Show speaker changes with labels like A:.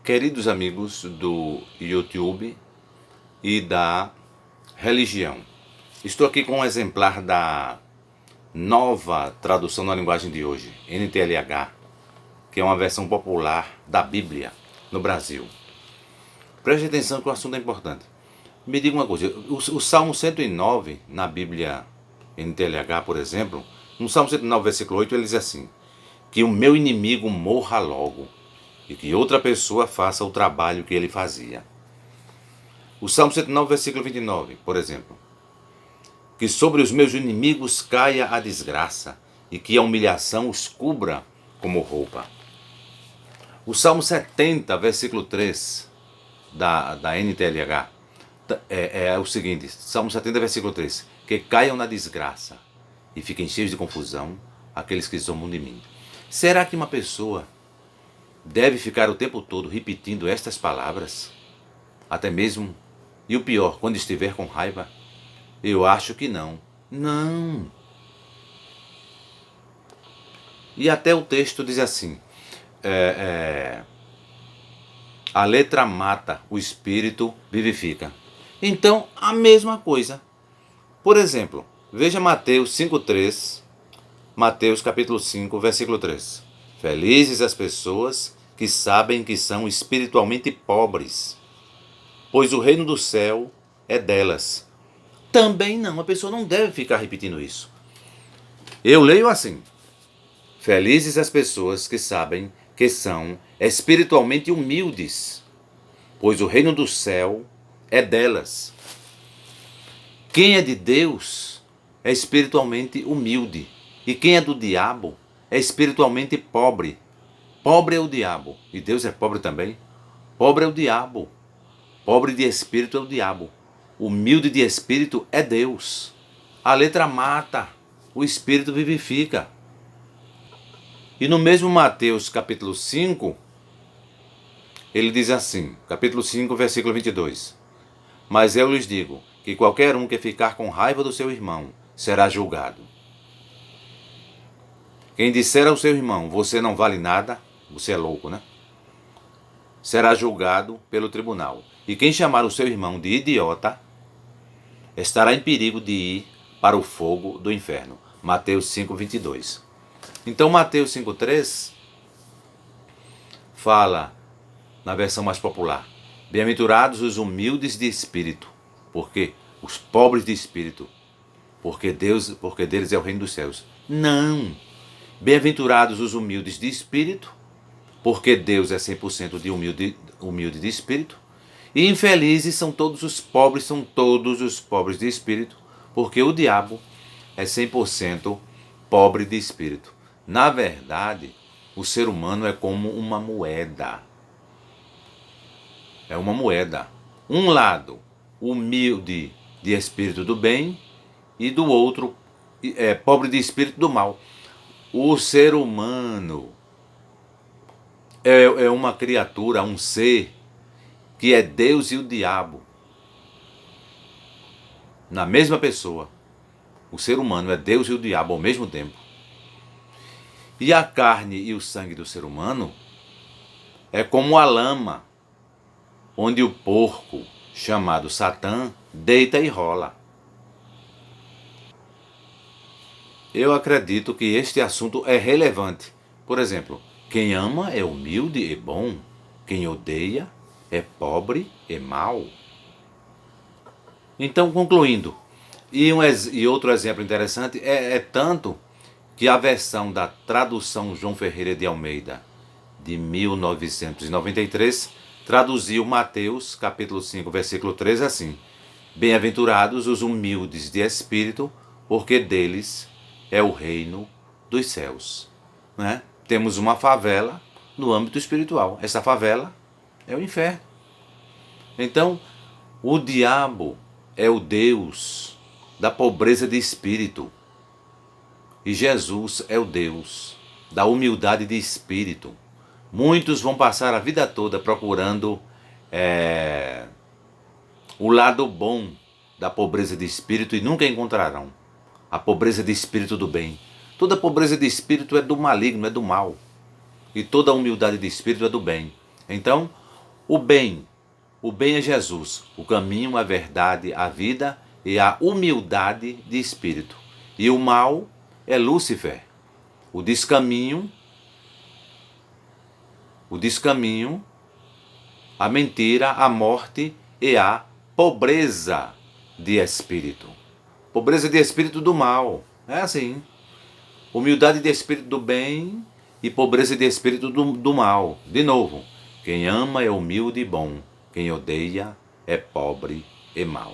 A: Queridos amigos do YouTube e da religião, estou aqui com um exemplar da nova tradução na linguagem de hoje, NTLH, que é uma versão popular da Bíblia no Brasil. Preste atenção que o assunto é importante. Me diga uma coisa, o Salmo 109 na Bíblia NTLH, por exemplo, no Salmo 109, versículo 8, ele diz assim: que o meu inimigo morra logo e que outra pessoa faça o trabalho que ele fazia. O Salmo 109, versículo 29, por exemplo: que sobre os meus inimigos caia a desgraça e que a humilhação os cubra como roupa. O Salmo 70, versículo 3 da NTLH é o seguinte: Salmo 70, versículo 3: que caiam na desgraça e fiquem cheios de confusão aqueles que zombam de mim. Será que uma pessoa deve ficar o tempo todo repetindo estas palavras? Até mesmo, e o pior, quando estiver com raiva? Eu acho que não. Não. E até o texto diz assim: a letra mata, o espírito vivifica. Então, a mesma coisa. Por exemplo, veja Mateus 5,3, Mateus capítulo 5, versículo 3. Felizes as pessoas que sabem que são espiritualmente pobres, pois o reino do céu é delas. Também não, a pessoa não deve ficar repetindo isso. Eu leio assim: felizes as pessoas que sabem que são espiritualmente humildes, pois o reino do céu é delas. Quem é de Deus é espiritualmente humilde, e quem é do diabo é espiritualmente pobre. Pobre é o diabo, e Deus é pobre também. Pobre é o diabo, pobre de espírito é o diabo, humilde de espírito é Deus. A letra mata, o espírito vivifica. E no mesmo Mateus capítulo 5, ele diz assim, capítulo 5, versículo 22. Mas eu lhes digo que qualquer um que ficar com raiva do seu irmão será julgado. Quem disser ao seu irmão, você não vale nada, você é louco, né? Será julgado pelo tribunal. E quem chamar o seu irmão de idiota, estará em perigo de ir para o fogo do inferno. Mateus 5, 22. Então Mateus 5,3 fala, na versão mais popular: bem-aventurados os humildes de espírito, porque os pobres de espírito, porque deles é o reino dos céus. Não! Bem-aventurados os humildes de espírito, porque Deus é 100% de humilde de espírito. E infelizes são todos os pobres de espírito, porque o diabo é 100% pobre de espírito. Na verdade, o ser humano é como uma moeda. É uma moeda. Um lado, humilde de espírito do bem, e do outro, pobre de espírito do mal. O ser humano é uma criatura, um ser, que é Deus e o diabo na mesma pessoa. O ser humano é Deus e o diabo ao mesmo tempo. E a carne e o sangue do ser humano é como a lama, onde o porco, chamado Satã, deita e rola. Eu acredito que este assunto é relevante. Por exemplo, quem ama é humilde e bom, quem odeia é pobre e mau. Então, concluindo, e outro exemplo interessante é tanto que a versão da tradução João Ferreira de Almeida, de 1993, traduziu Mateus, capítulo 5, versículo 3 assim: bem-aventurados os humildes de espírito, porque deles é o reino dos céus. Né? Temos uma favela no âmbito espiritual. Essa favela é o inferno. Então, o diabo é o Deus da pobreza de espírito. E Jesus é o Deus da humildade de espírito. Muitos vão passar a vida toda procurando o lado bom da pobreza de espírito e nunca encontrarão a pobreza de espírito do bem. Toda pobreza de espírito é do maligno, é do mal. E toda humildade de espírito é do bem. Então, O bem. O bem é Jesus, o caminho, a verdade, a vida e a humildade de espírito. E o mal é Lúcifer, o descaminho, a mentira, a morte e a pobreza de espírito. Pobreza de espírito do mal. É assim. Humildade de espírito do bem e pobreza de espírito do mal. De novo, quem ama é humilde e bom. Quem odeia é pobre e mau.